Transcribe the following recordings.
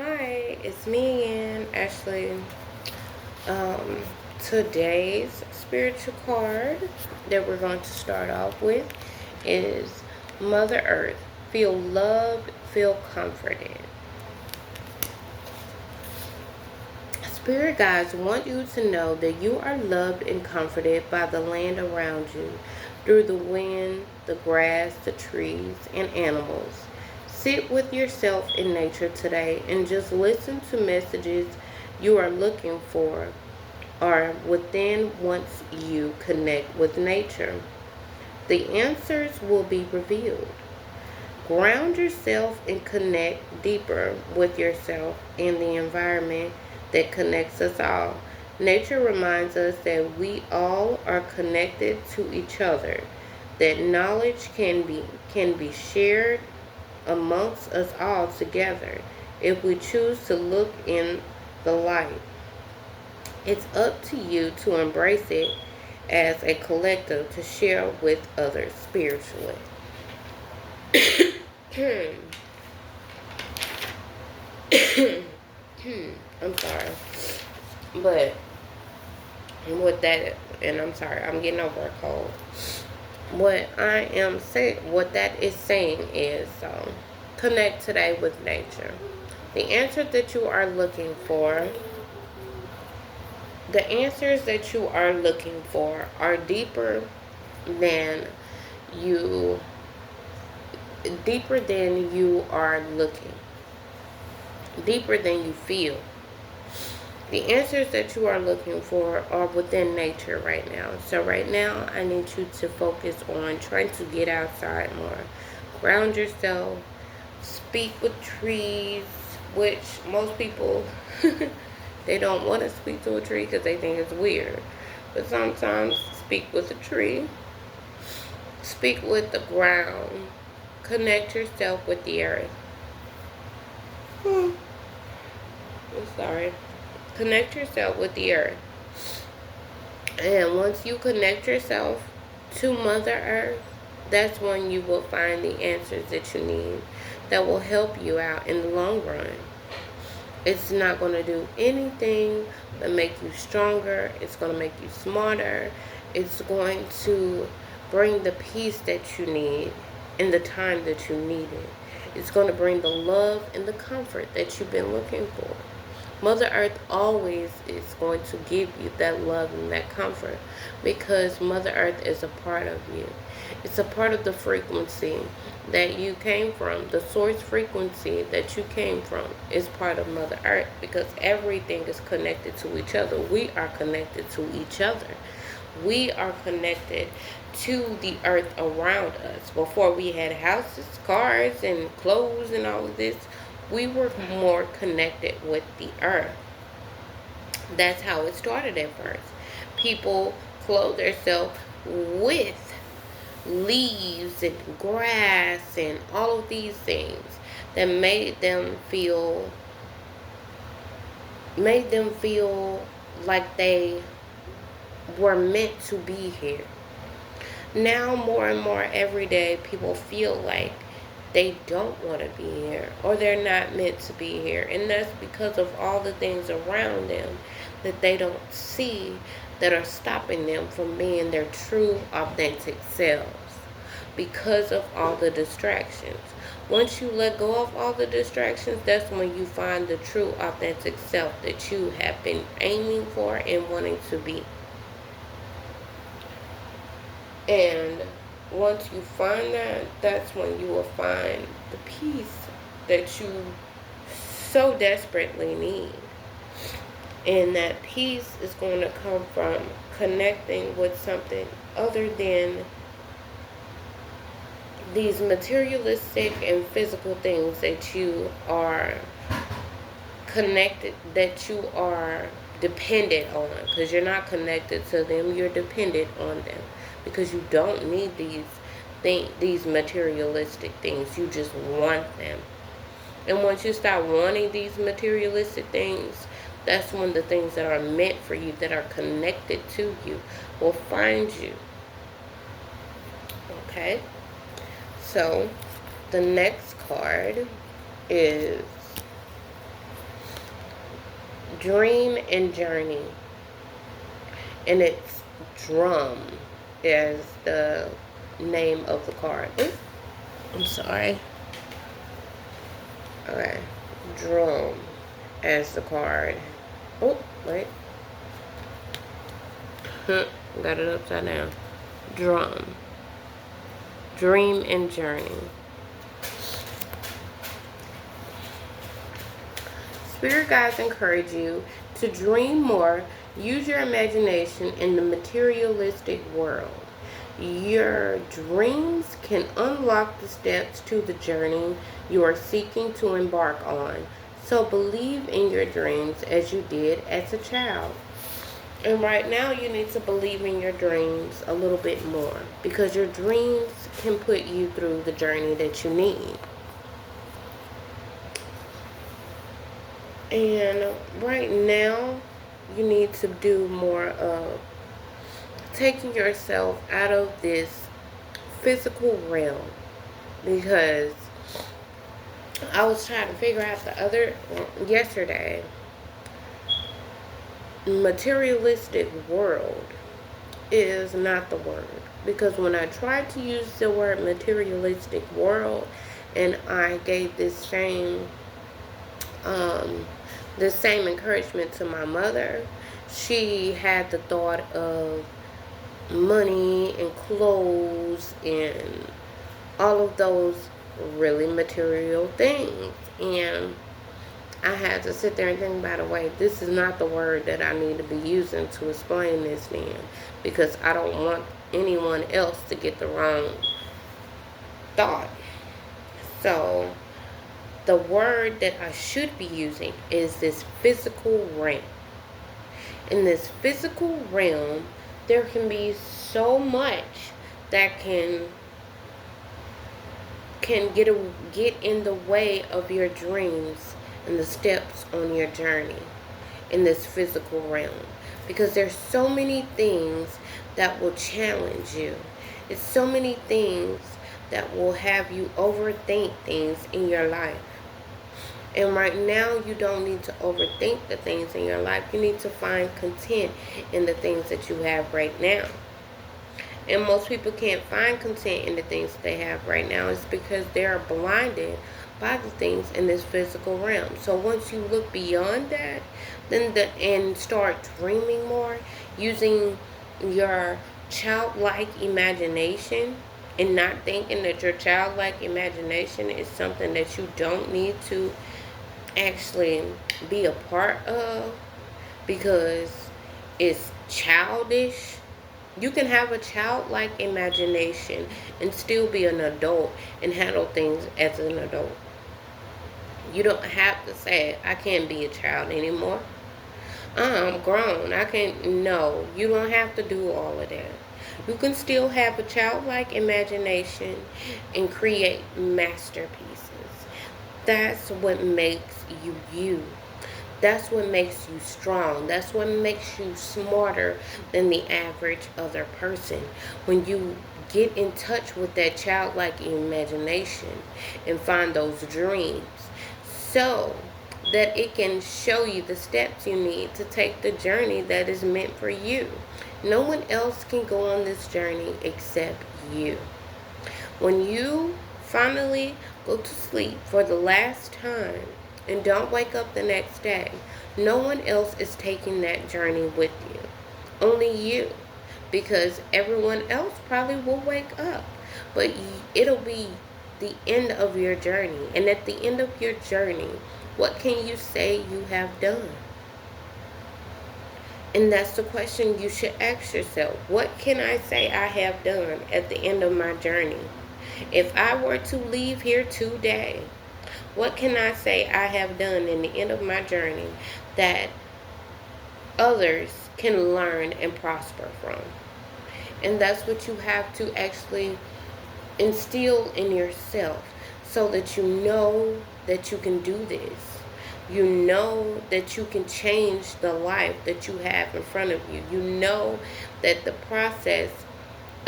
Hi, it's me again, Ashley. Um, Today's spiritual card that we're going to start off with is Mother Earth. Feel loved, feel comforted. Spirit guides want you to know that you are loved and comforted by the land around you, through the wind, the grass, the trees, and animals. Sit with yourself in nature today and just listen to messages you are looking for or within once you connect with nature. The answers will be revealed. Ground yourself and connect deeper with yourself and the environment that connects us all. Nature reminds us that we all are connected to each other, that knowledge can be shared amongst us all together if we choose to look in the light. It's up to you to embrace it as a collective to share with others spiritually. I'm sorry. But with that, and I'm sorry, I'm getting over a cold. What that is saying is connect today with nature. The answer that you are looking for, the answers that you are looking for are than you, deeper than you are looking, deeper than you feel. The answers that you are looking for are within nature right now. So right now, I need you to focus on trying to get outside more. Ground yourself. Speak with trees, which most people, they don't want to speak to a tree because they think it's weird. But sometimes speak with a tree. Speak with the ground. Connect yourself with the earth. I'm sorry. Connect yourself with the earth. And once you connect yourself to Mother Earth, that's when you will find the answers that you need that will help you out in the long run. It's not going to do anything but make you stronger. It's going to make you smarter. It's going to bring the peace that you need in the time that you need it. It's going to bring the love and the comfort that you've been looking for. Mother Earth always is going to give you that love and that comfort because Mother Earth is a part of you. It's a part of the frequency that you came from. The source frequency that you came from is part of Mother Earth because everything is connected to each other. We are connected to each other. We are connected to the earth around us. Before we had houses, cars, and clothes and all of this, we were more connected with the earth. That's how it started at first. People clothed themselves with leaves and grass and all of these things that made them feel like they were meant to be here. Now more and more every day people feel like they don't want to be here or they're not meant to be here, and that's because of all the things around them that they don't see that are stopping them from being their true authentic selves because of all the distractions. Once you let go of all the distractions, that's when you find the true authentic self that you have been aiming for and wanting to be. And once you find that, that's when you will find the peace that you so desperately need. And that peace is going to come from connecting with something other than these materialistic and physical things that you are connected, that you are dependent on. Because you're not connected to them, you're dependent on them. Because you don't need these materialistic things. You just want them. And once you start wanting these materialistic things, that's when the things that are meant for you, that are connected to you, will find you. Okay? So, the next card is Dream and journey. And it's drum is the name of the card. Oops, I'm sorry. Okay. Drum as the card. Oh, wait. Got it upside down. Drum. Dream and journey. Spirit guides encourage you to dream more, use your imagination in the materialistic world. Your dreams can unlock the steps to the journey you are seeking to embark on. So believe in your dreams as you did as a child. And right now you need to believe in your dreams a little bit more, because your dreams can put you through the journey that you need. And right now you need to do more of taking yourself out of this physical realm, because I was trying to figure out yesterday, materialistic world is not the word, because when I tried to use the word materialistic world and I gave this same encouragement to my mother, she had the thought of money and clothes and all of those really material things. And I had to sit there and think about it. Wait, this is not the word that I need to be using to explain this then, because I don't want anyone else to get the wrong thought. So the word that I should be using is this physical realm. In this physical realm, there can be so much that can get in the way of your dreams and the steps on your journey in this physical realm, because there's so many things that will challenge you. It's so many things that will have you overthink things in your life. And right now, you don't need to overthink the things in your life. You need to find content in the things that you have right now. And most people can't find content in the things that they have right now. It's because they are blinded by the things in this physical realm. So once you look beyond that, and start dreaming more, using your childlike imagination, and not thinking that your childlike imagination is something that you don't need to actually be a part of because it's childish. You can have a childlike imagination and still be an adult and handle things as an adult. You don't have to say, I can't be a child anymore. I'm grown. I can't. No, you don't have to do all of that. You can still have a childlike imagination and create masterpieces. That's what makes you you. That's what makes you strong. That's what makes you smarter than the average other person. When you get in touch with that childlike imagination and find those dreams, so that it can show you the steps you need to take the journey that is meant for you. No one else can go on this journey except you. When you finally go to sleep for the last time and don't wake up the next day, no one else is taking that journey with you. Only you. Because everyone else probably will wake up. But it'll be the end of your journey. And at the end of your journey, what can you say you have done? And that's the question you should ask yourself. What can I say I have done at the end of my journey? If I were to leave here today, what can I say I have done in the end of my journey that others can learn and prosper from? And that's what you have to actually instill in yourself, so that you know that you can do this. You know that you can change the life that you have in front of you. You know that the process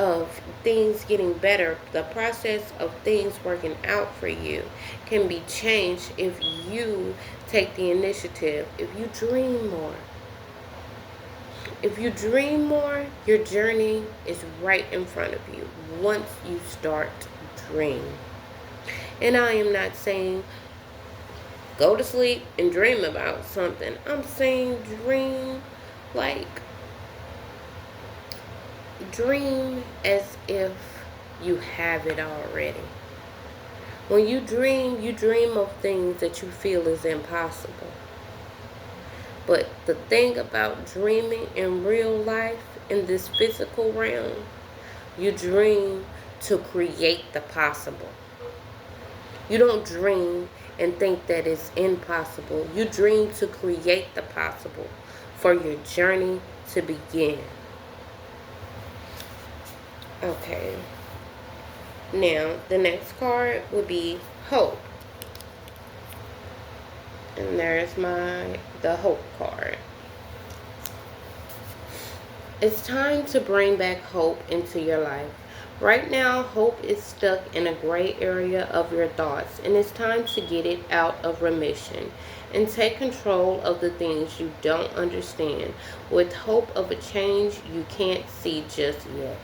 of things getting better, the process of things working out for you can be changed if you take the initiative, if you dream more. If you dream more, your journey is right in front of you once you start dream. And I am not saying go to sleep and dream about something. I'm saying like dream as if you have it already. When you dream of things that you feel is impossible. But the thing about dreaming in real life, in this physical realm, you dream to create the possible. You don't dream and think that it's impossible. You dream to create the possible for your journey to begin. Okay. Now, the next card would be hope. And there's the hope card. It's time to bring back hope into your life. Right now, hope is stuck in a gray area of your thoughts, and it's time to get it out of remission and take control of the things you don't understand with hope of a change you can't see just yet.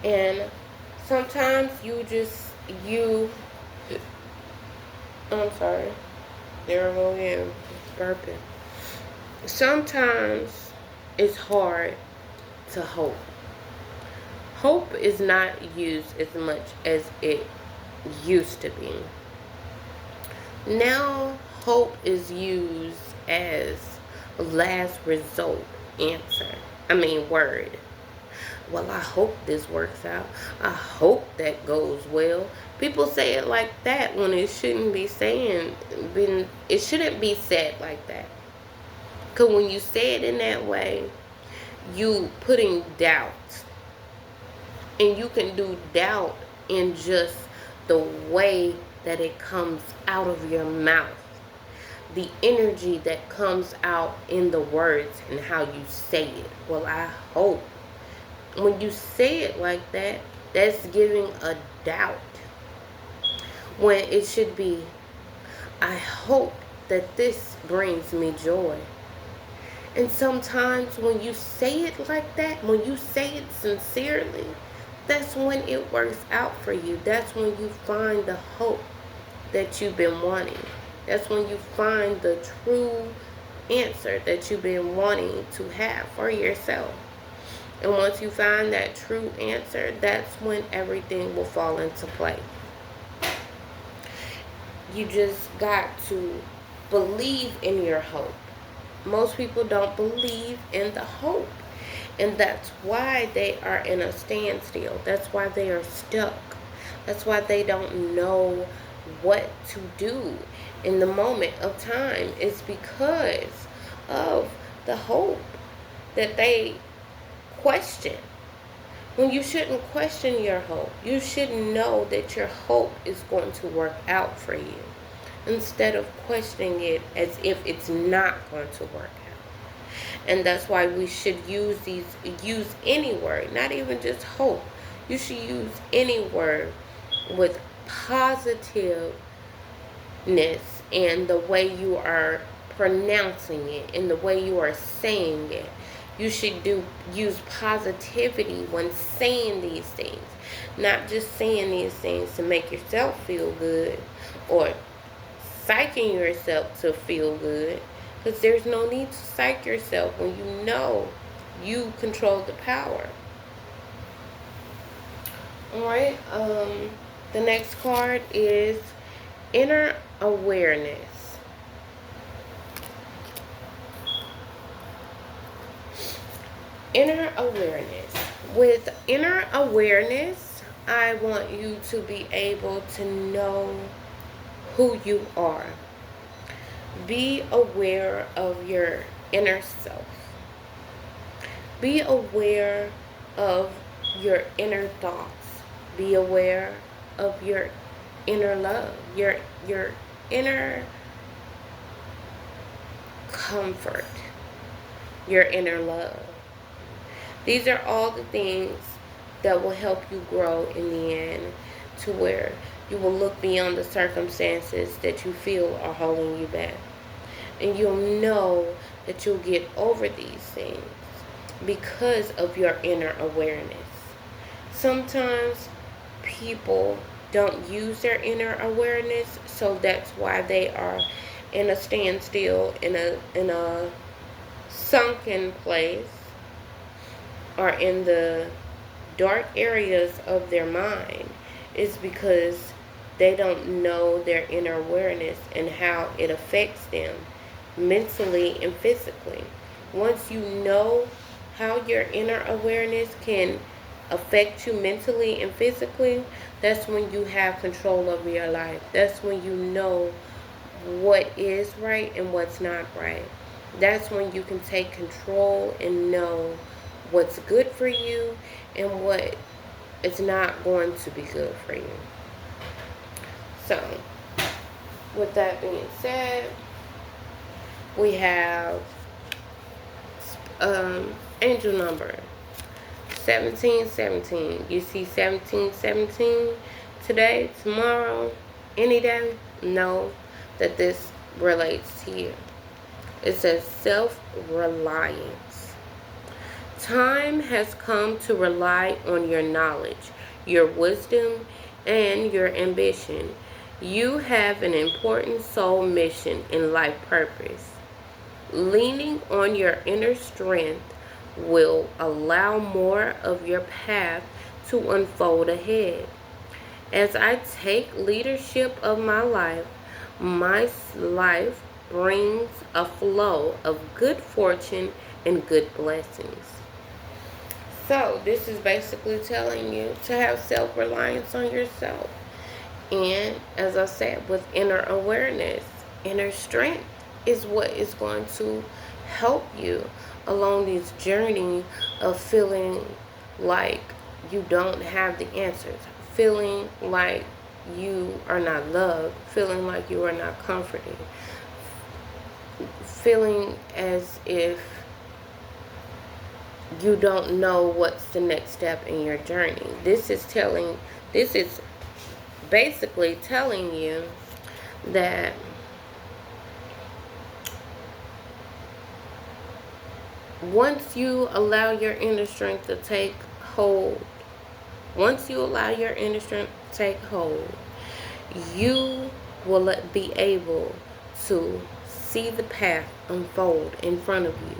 And sometimes I'm sorry. There I go again. Burping. Sometimes it's hard to hope. Hope is not used as much as it used to be. Now, hope is used as last result word. Well, I hope this works out. I hope that goes well. People say it like that when it shouldn't be it shouldn't be said like that. Because when you say it in that way, you putting doubt. And you can do doubt in just the way that it comes out of your mouth. The energy that comes out in the words and how you say it. Well, I hope. When you say it like that, that's giving a doubt. When it should be, I hope that this brings me joy. And sometimes when you say it like that, when you say it sincerely, that's when it works out for you. That's when you find the hope that you've been wanting. That's when you find the true answer that you've been wanting to have for yourself. And once you find that true answer, that's when everything will fall into play. You just got to believe in your hope. Most people don't believe in the hope. And that's why they are in a standstill. That's why they are stuck. That's why they don't know what to do in the moment of time. It's because of the hope that they question. When you shouldn't question your hope. You should know that your hope is going to work out for you, instead of questioning it as if it's not going to work out. And that's why we should use any word, not even just hope. You should use any word with positiveness and the way you are pronouncing it and the way you are saying it. You should use positivity when saying these things, not just saying these things to make yourself feel good or psyching yourself to feel good. Because there's no need to psych yourself when you know you control the power. Alright, the next card is inner awareness. Inner awareness. With inner awareness, I want you to be able to know who you are. Be aware of your inner self. Be aware of your inner thoughts. Be aware of your inner love, your inner comfort, your inner love. These are all the things that will help you grow in the end, to where you will look beyond the circumstances that you feel are holding you back. And you'll know that you'll get over these things because of your inner awareness. Sometimes people don't use their inner awareness, so that's why they are in a standstill, in a sunken place, or in the dark areas of their mind, is because they don't know their inner awareness and how it affects them mentally and physically. Once you know how your inner awareness can affect you mentally and physically, that's when you have control over your life. That's when you know what is right and what's not right. That's when you can take control and know what's good for you and what is not going to be good for you. So, with that being said, we have angel number 1717. You see 1717 today, tomorrow, any day, know that this relates to you. It says self-reliance. Time has come to rely on your knowledge, your wisdom, and your ambition. You have an important soul mission and life purpose. Leaning on your inner strength will allow more of your path to unfold ahead. As I take leadership of my life brings a flow of good fortune and good blessings. So this is basically telling you to have self-reliance on yourself. And as I said, with inner awareness, inner strength is what is going to help you along this journey of feeling like you don't have the answers, feeling like you are not loved, feeling like you are not comforted, feeling as if you don't know what's the next step in your journey. This is basically telling you that once you allow your inner strength to take hold, you will be able to see the path unfold in front of you.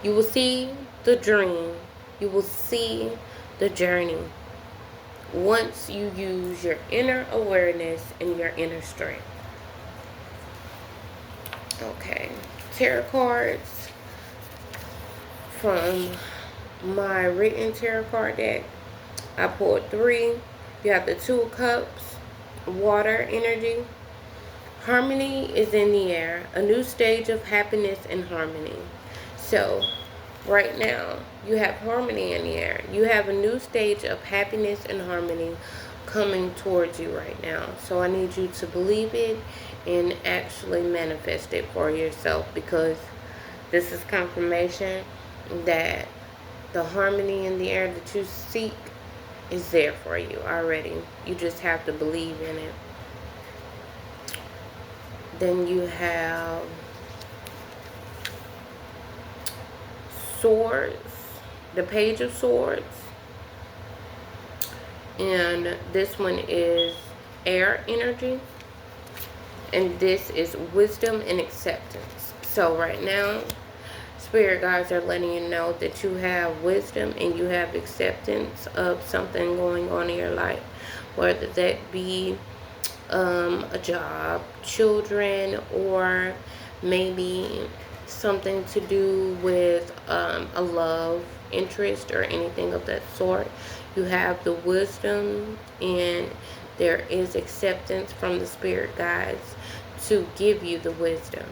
You will see the dream. You will see the journey once you use your inner awareness and your inner strength. Okay, tarot cards from my written tarot card deck. I pulled 3. You have the 2 of Cups, water energy. Harmony is in the air. A new stage of happiness and harmony. So, right now, you have harmony in the air. You have a new stage of happiness and harmony coming towards you right now. So, I need you to believe it and actually manifest it for yourself, because this is confirmation that the harmony in the air that you seek is there for you already. You just have to believe in it. Then you have Swords, the Page of Swords, and this one is air energy, and this is wisdom and acceptance. So right now, Spirit guides are letting you know that you have wisdom and you have acceptance of something going on in your life, whether that be a job, children, or maybe something to do with a love interest or anything of that sort. You have the wisdom, and there is acceptance from the spirit guides to give you the wisdom.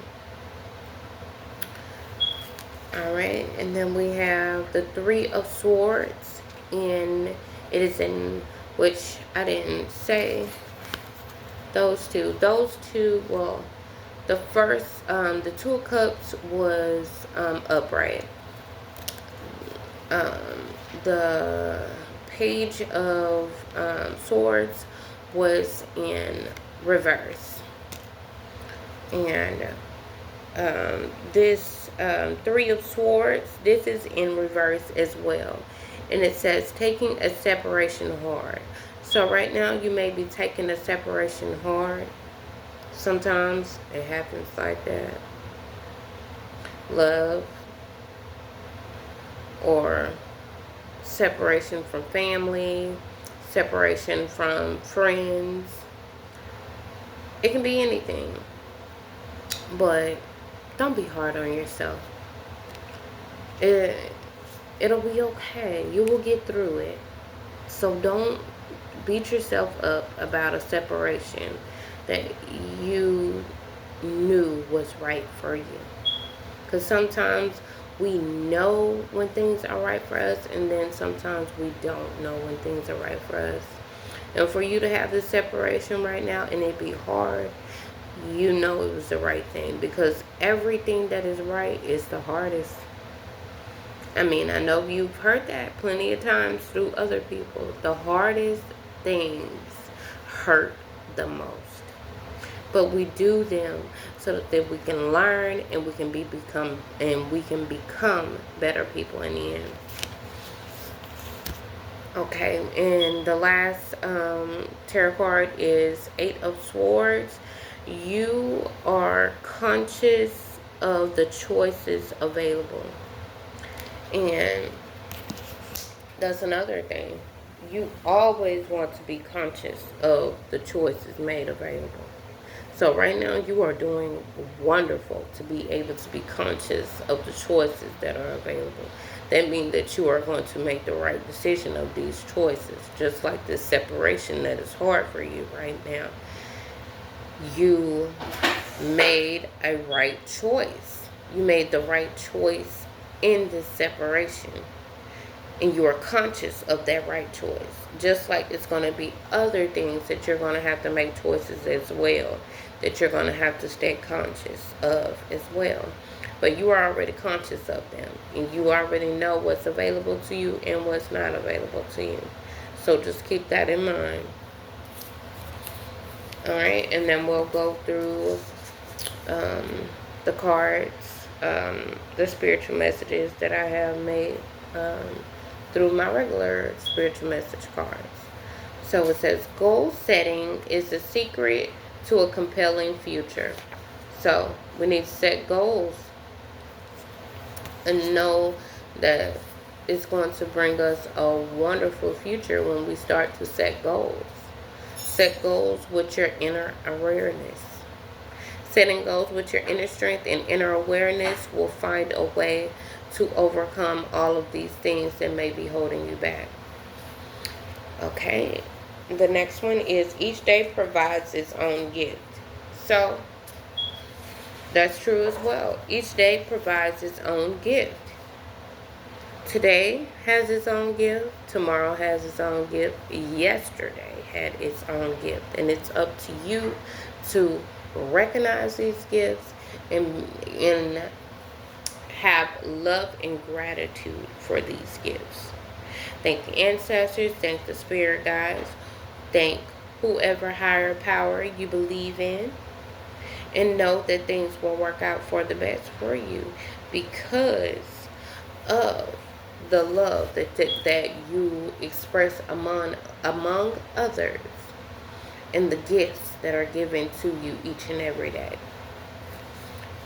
Alright, and then we have the 3 of Swords, and it is in, which I didn't say, those two, well, the first, the 2 of Cups was upright. The Page of Swords was in reverse. And this Three of Swords, this is in reverse as well. And it says taking a separation hard. So right now you may be taking a separation hard. Sometimes it happens like that. Love or separation from family, separation from friends. It can be anything. But don't be hard on yourself. It'll be okay. You will get through it. So don't beat yourself up about a separation that you knew was right for you. Because sometimes we know when things are right for us, and then sometimes we don't know when things are right for us. And for you to have this separation right now and it be hard, you know it was the right thing, because everything that is right is the hardest. I mean, I know you've heard that plenty of times through other people. The hardest things hurt the most. But we do them so that we can learn and we can become better people in the end. Okay, and the last tarot card is Eight of Swords. You are conscious of the choices available. And that's another thing. You always want to be conscious of the choices made available. So right now you are doing wonderful to be able to be conscious of the choices that are available. That means that you are going to make the right decision of these choices. Just like this separation that is hard for you right now. You made a right choice. You made the right choice in this separation. And you are conscious of that right choice. Just like it's going to be other things that you're going to have to make choices as well, that you're going to have to stay conscious of as well. But you are already conscious of them. And you already know what's available to you and what's not available to you. So just keep that in mind. Alright, and then we'll go through the cards, the spiritual messages that I have made through my regular spiritual message cards. So it says, goal setting is the secret to a compelling future. So we need to set goals and know that it's going to bring us a wonderful future when we start to set goals. Set goals with your inner awareness. Setting goals with your inner strength and inner awareness will find a way to overcome all of these things that may be holding you back. Okay, the next one is each day provides its own gift. So that's true as well. Each day provides its own gift. Today has its own gift. Tomorrow has its own gift. Yesterday had its own gift. And it's up to you to recognize these gifts and have love and gratitude for these gifts. Thank the ancestors. Thank the spirit guides. Thank whoever higher power you believe in. And know that things will work out for the best for you because of the love that you express among others and the gifts that are given to you each and every day.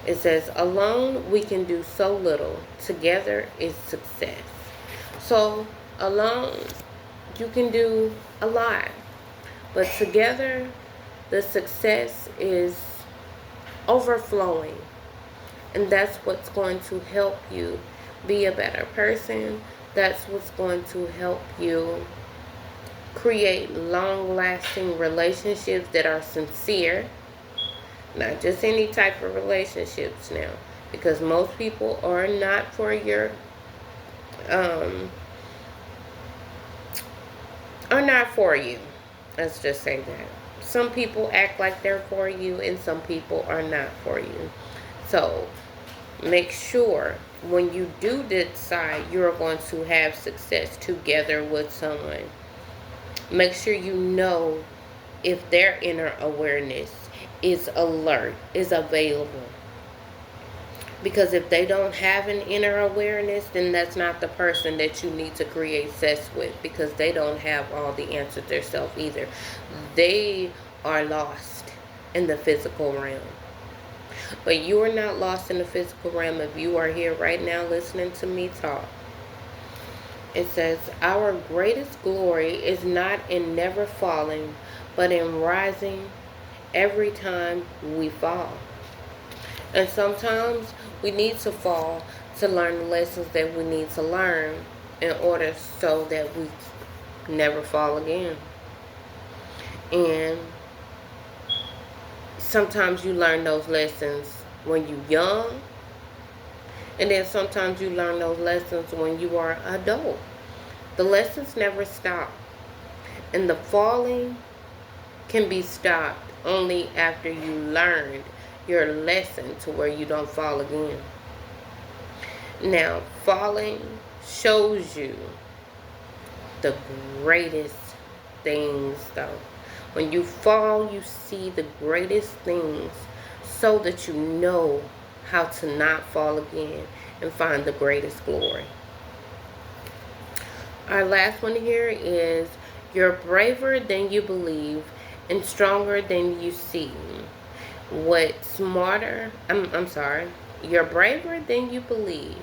It says, alone we can do so little. Together is success. So alone you can do a lot. But together the success is overflowing. And that's what's going to help you be a better person. That's what's going to help you create long-lasting relationships that are sincere. Not just any type of relationships now. Because most people are not for your are not for you. Let's just say that. Some people act like they're for you and some people are not for you. So Make sure when you do decide you're going to have success together with someone, make sure you know if their inner awareness is alert, is available. Because if they don't have an inner awareness, then that's not the person that you need to create sex with, because they don't have all the answers themselves either. They are lost in the physical realm. But you are not lost in the physical realm if you are here right now listening to me talk. It says, our greatest glory is not in never falling, but in rising every time we fall. And sometimes we need to fall to learn the lessons that we need to learn in order so that we never fall again. And sometimes you learn those lessons when you're young, and then sometimes you learn those lessons when you are adult. The lessons never stop, and the falling can be stopped only after you learned your lesson to where you don't fall again. Now, falling shows you the greatest things, though. When you fall, you see the greatest things so that you know how to not fall again and find the greatest glory. Our last one here is, you're braver than you believe and stronger than you seem. You're braver than you believe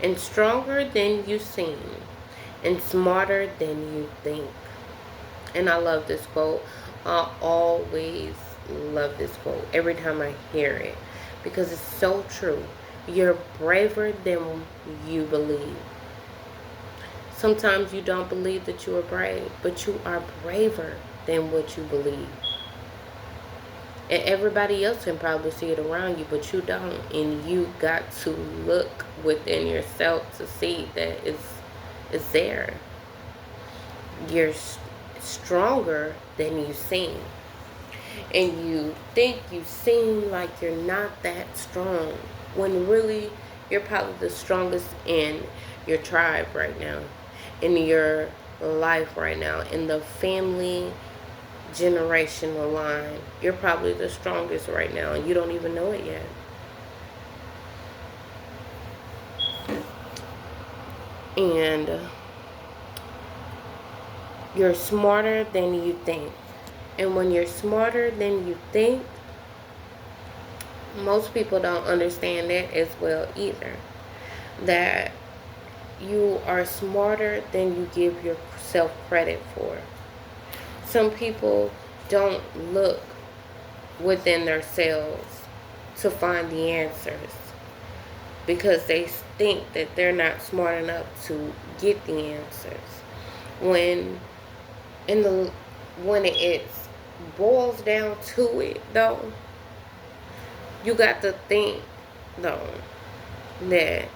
and stronger than you seem and smarter than you think. And I love this quote. I always love this quote every time I hear it, because it's so true. You're braver than you believe. Sometimes you don't believe that you are brave, but you are braver than what you believe. And everybody else can probably see it around you, but you don't. And you got to look within yourself to see that it's there. You're stronger than you seem. And you think you seem like you're not that strong, when really you're probably the strongest in your tribe right now, in your life right now, in the family generational line. You're probably the strongest right now, and you don't even know it yet. And you're smarter than you think. And when you're smarter than you think, most people don't understand that as well either. That you are smarter than you give yourself credit for. Some people don't look within themselves to find the answers because they think that they're not smart enough to get the answers. When it boils down to it, though, you got to think, though, that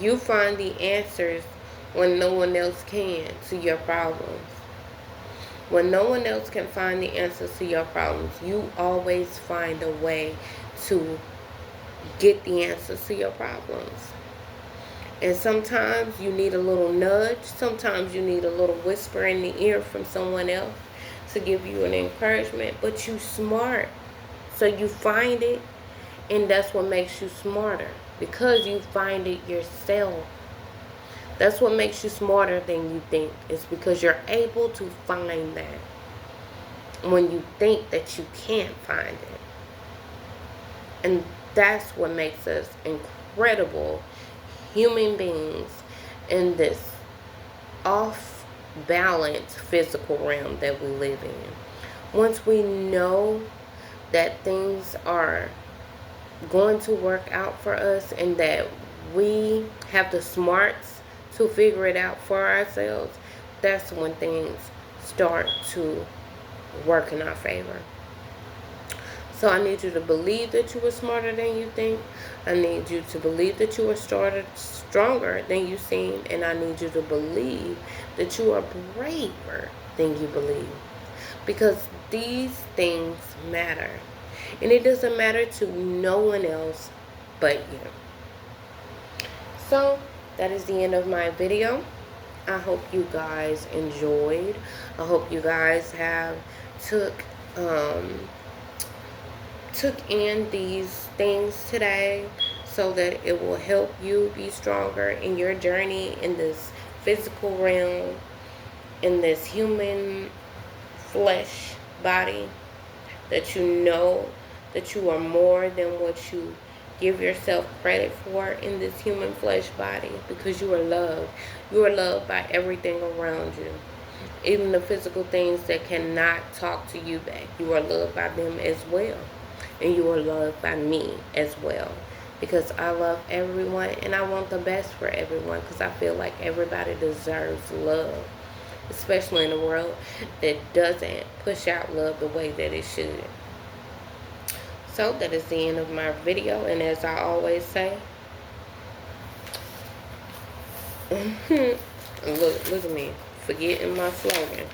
you find the answers when no one else can to your problems. When no one else can find the answers to your problems, you always find a way to get the answers to your problems. And sometimes you need a little nudge. Sometimes you need a little whisper in the ear from someone else to give you an encouragement. But you smart, so you find it, and that's what makes you smarter, because you find it yourself. That's what makes you smarter than you think. It's because you're able to find that when you think that you can't find it. And that's what makes us incredible human beings in this off-balance physical realm that we live in. Once we know that things are going to work out for us and that we have the smarts to figure it out for ourselves, that's when things start to work in our favor. So I need you to believe that you are smarter than you think. I need you to believe that you are stronger than you seem. And I need you to believe that you are braver than you believe. Because these things matter. And it doesn't matter to no one else but you. So that is the end of my video. I hope you guys enjoyed. I hope you guys have took um, took in these things today, so that it will help you be stronger in your journey in this physical realm, in this human flesh body, that you know that you are more than what you give yourself credit for in this human flesh body, because you are loved. You are loved by everything around you. Even the physical things that cannot talk to you back, you are loved by them as well. And you are loved by me as well. Because I love everyone and I want the best for everyone, because I feel like everybody deserves love. Especially in a world that doesn't push out love the way that it should. So that is the end of my video. And as I always say, look at me, forgetting my slogan.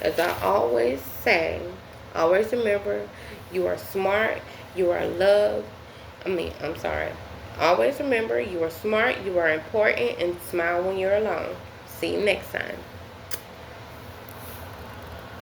As I always say, always remember, you are smart, you are loved. I'm sorry. Always remember, you are smart, you are important, and smile when you're alone. See you next time.